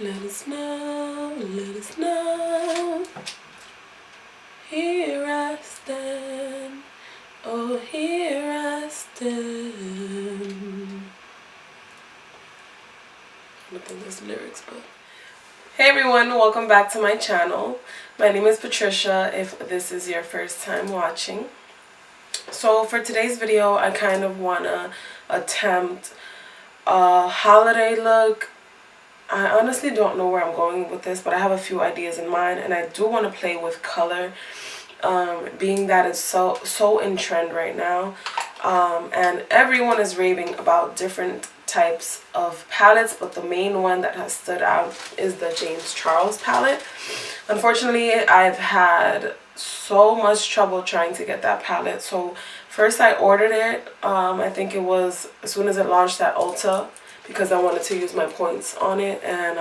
Let us know, let us know. Here I stand, oh here I stand. I don't think there's lyrics, but hey everyone, welcome back to my channel. My name is Patricia if this is your first time watching. So for today's video, I kind of want to attempt a holiday look. I honestly don't know where I'm going with this, but I have a few ideas in mind, and I do want to play with color, being that it's so in trend right now, and everyone is raving about different types of palettes, but the main one that has stood out is the James Charles palette. Unfortunately, I've had so much trouble trying to get that palette. So first I ordered it, I think it was as soon as it launched at Ulta, because I wanted to use my points on it and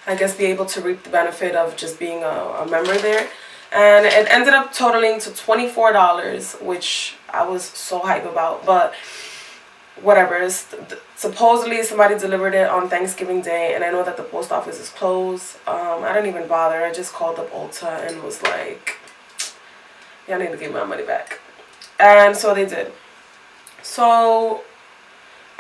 I guess be able to reap the benefit of just being a member there. And it ended up totaling to $24, which I was so hype about, but whatever. Supposedly somebody delivered it on Thanksgiving Day, and I know that the post office is closed. I didn't even bother. I just called up Ulta and was like, y'all need to give my money back. And so they did. So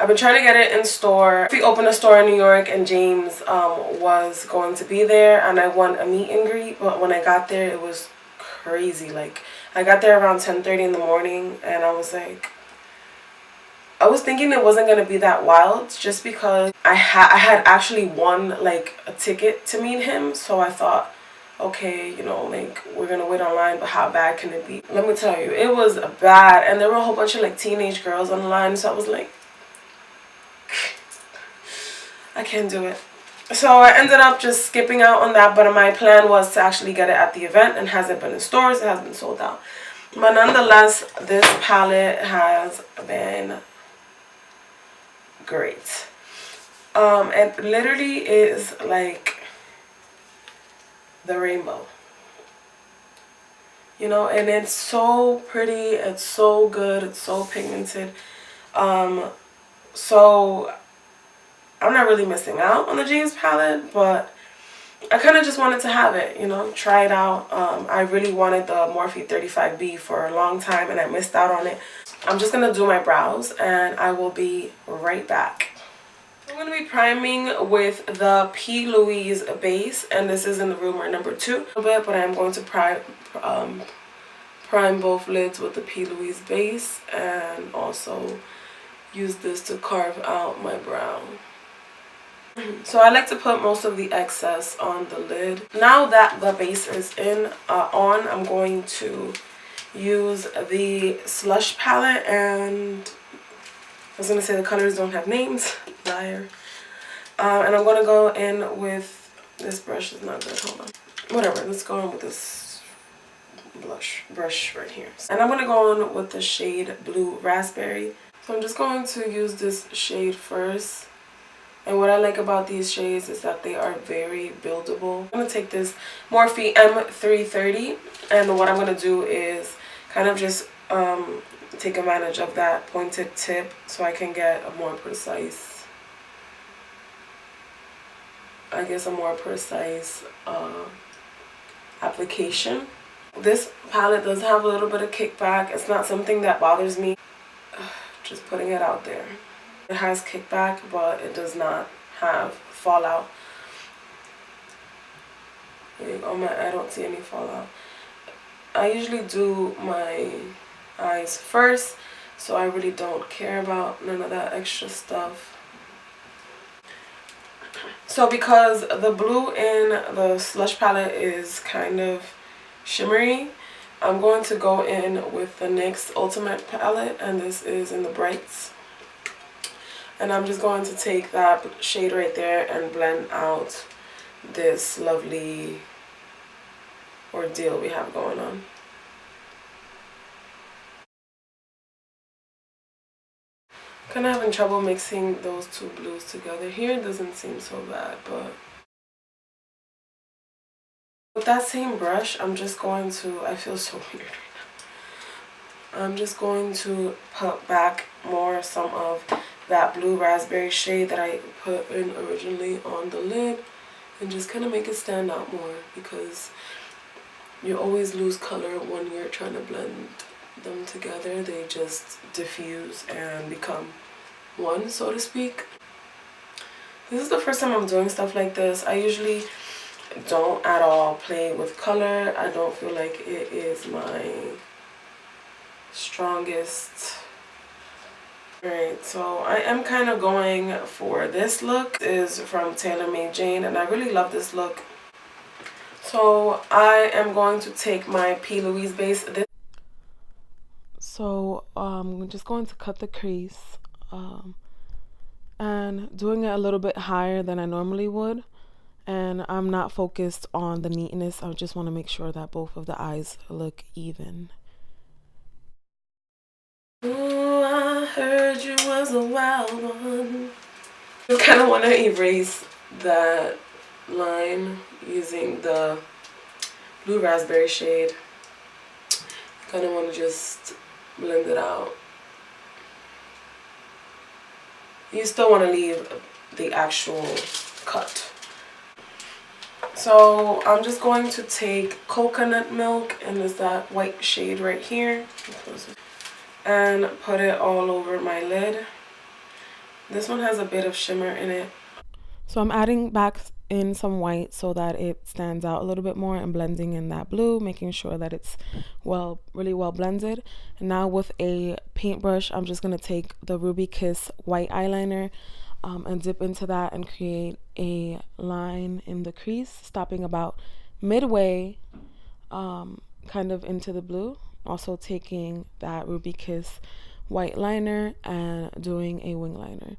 I've been trying to get it in store. We opened a store in New York, and James was going to be there, and I won a meet and greet. But when I got there, it was crazy. Like, I got there around 10:30 in the morning, and I was like, I was thinking it wasn't going to be that wild, just because I had actually won like a ticket to meet him. So I thought, okay, you know, like, we're going to wait online, but how bad can it be? Let me tell you, it was bad. And there were a whole bunch of like teenage girls on the line, so I was like, I can't do it. So I ended up just skipping out on that, but my plan was to actually get it at the event, and hasn't been in stores, it has been sold out. But nonetheless, this palette has been great. It literally is like the rainbow, you know, and it's so pretty, it's so good, it's so pigmented. So I'm not really missing out on the James palette, but I kind of just wanted to have it, you know, try it out. I really wanted the Morphe 35B for a long time, and I missed out on it. I'm just going to do my brows, and I will be right back. I'm going to be priming with the P. Louise base, and this is in the rumor number 2 a little bit, but I am going to prime both lids with the P. Louise base, and also use this to carve out my brow. So I like to put most of the excess on the lid. Now that the base is on, I'm going to use the Slush palette, and I was going to say the colors don't have names. Liar. And I'm going to go in with, this brush is not good, hold on. Whatever, let's go in with this brush right here. And I'm going to go in with the shade Blue Raspberry. So I'm just going to use this shade first. And what I like about these shades is that they are very buildable. I'm going to take this Morphe M330, and what I'm going to do is kind of just take advantage of that pointed tip so I can get a more precise, application. This palette does have a little bit of kickback. It's not something that bothers me. Just putting it out there. It has kickback, but it does not have fallout. I don't see any fallout. I usually do my eyes first, so I really don't care about none of that extra stuff. So because the blue in the Slush palette is kind of shimmery, I'm going to go in with the NYX Ultimate palette, and this is in the brights. And I'm just going to take that shade right there and blend out this lovely ordeal we have going on. Kind of having trouble mixing those two blues together. Here it doesn't seem so bad, but with that same brush, I'm just going to, I feel so weird right now. I'm just going to put back some of that blue raspberry shade that I put in originally on the lid and just kind of make it stand out more, because you always lose color when you're trying to blend them together. They just diffuse and become one, so to speak. This is the first time I'm doing stuff like this. I usually don't at all play with color. I don't feel like it is my strongest. Alright, so I am kind of going for this look. This is from Tailormadejane, and I really love this look. So I am going to take my P. Louise base. So I'm just going to cut the crease and doing it a little bit higher than I normally would. And I'm not focused on the neatness. I just want to make sure that both of the eyes look even. Ooh, I heard you was a wild one. I kind of want to erase that line using the blue raspberry shade. Kind of want to just blend it out. You still want to leave the actual cut. So I'm just going to take coconut milk, and there's that white shade right here, and put it all over my lid. This one has a bit of shimmer in it. So I'm adding back in some white so that it stands out a little bit more, and blending in that blue, making sure that it's really well blended. And now with a paintbrush, I'm just going to take the Ruby Kiss white eyeliner and dip into that and create a line in the crease, stopping about midway kind of into the blue. Also taking that Ruby Kiss white liner and doing a wing liner.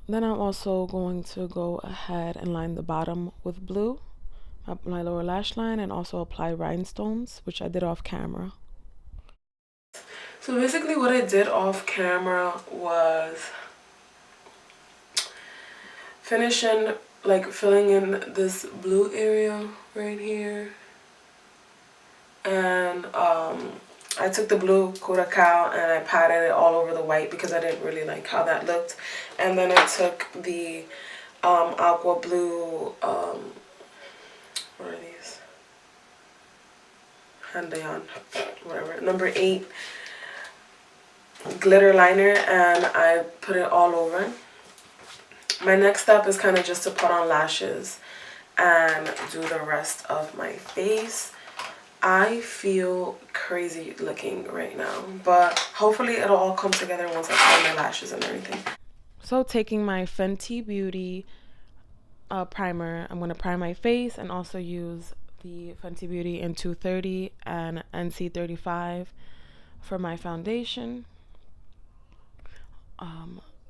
Then I'm also going to go ahead and line the bottom with blue, my lower lash line, and also apply rhinestones, which I did off camera. So basically what I did off camera was finishing, like filling in this blue area right here. And I took the blue Curacao and I patted it all over the white because I didn't really like how that looked. And then I took the aqua blue, what are these? Handayan, whatever, number 8 glitter liner, and I put it all over. My next step is kind of just to put on lashes and do the rest of my face. I feel crazy looking right now, but hopefully it'll all come together once I put on my lashes and everything. So taking my Fenty Beauty primer, I'm going to prime my face and also use the Fenty Beauty in 230 and NC35 for my foundation.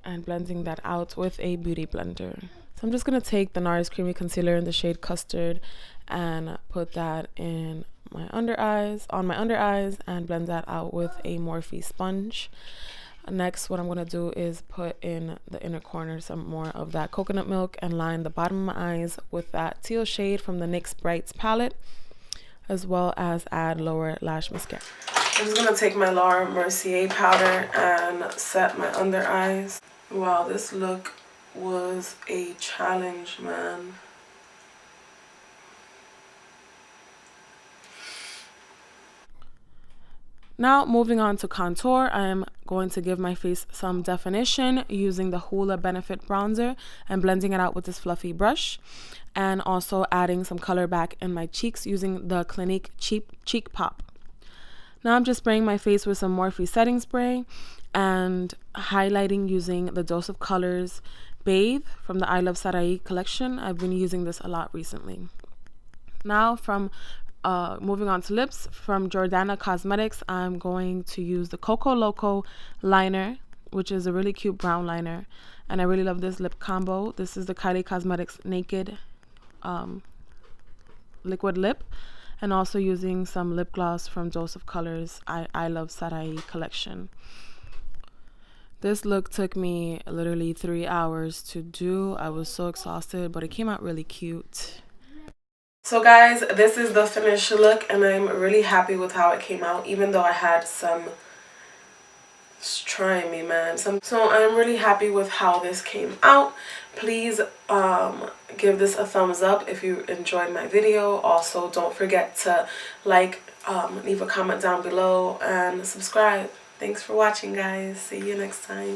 And blending that out with a beauty blender. So I'm just going to take the NARS Creamy Concealer in the shade Custard and put that in my under eyes, and blend that out with a Morphe sponge. Next, what I'm going to do is put in the inner corner some more of that coconut milk and line the bottom of my eyes with that teal shade from the NYX Brights palette, as well as add lower lash mascara. I'm just going to take my Laura Mercier powder and set my under eyes. Wow, this look was a challenge, man. Now moving on to contour, I am going to give my face some definition using the Hoola Benefit bronzer and blending it out with this fluffy brush, and also adding some color back in my cheeks using the Clinique Cheek Pop. Now I'm just spraying my face with some Morphe setting spray and highlighting using the Dose of Colors Bathe from the I Love Sarai collection. I've been using this a lot recently. Now from moving on to lips, from Jordana Cosmetics, I'm going to use the Coco Loco liner, which is a really cute brown liner, and I really love this lip combo. This is the Kylie Cosmetics Naked liquid lip, and also using some lip gloss from Dose of Colors I Love Sarai collection. This look took me literally 3 hours to do. I was so exhausted, but it came out really cute. So guys, this is the finished look, and I'm really happy with how it came out, even though I had some It's trying me, man. So I'm really happy with how this came out. Please give this a thumbs up if you enjoyed my video. Also, don't forget to like, leave a comment down below, and subscribe. Thanks for watching, guys. See you next time.